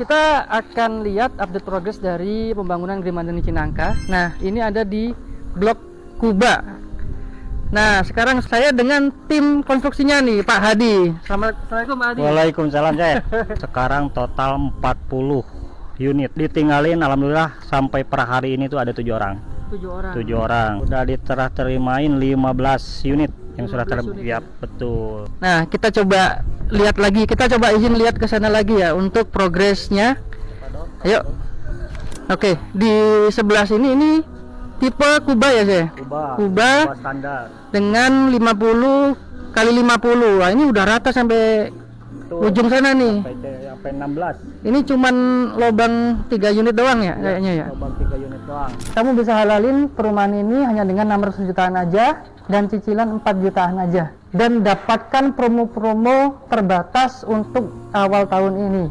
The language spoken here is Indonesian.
kita akan lihat update progres dari pembangunan Grimandeni Cinangka. Nah, ini ada di Blok Kuba. Nah, sekarang saya dengan tim konstruksinya nih, Pak Hadi. Assalamualaikum, Pak Hadi. Waalaikumsalam, Cek. Sekarang total 40 unit. Ditinggalin, alhamdulillah sampai per hari ini tuh ada 7 orang. 7 orang. Udah diterah terimain 15 unit yang sudah ya? Betul. Nah, kita coba lihat lagi. Kita coba izin lihat ke sana lagi ya untuk progresnya. Ayo. Oke, di sebelah sini ini tipe Kuba ya, saya? Kuba standar. Dengan 50 kali 50. Wah, ini udah rata sampai ujung sana nih. Sampai 16. Ini cuman lubang 3 unit doang ya, kayaknya ya. Lubang 3 unit doang. Kamu bisa halalin perumahan ini hanya dengan 600 jutaan aja dan cicilan 4 jutaan aja, dan dapatkan promo-promo terbatas untuk awal tahun ini.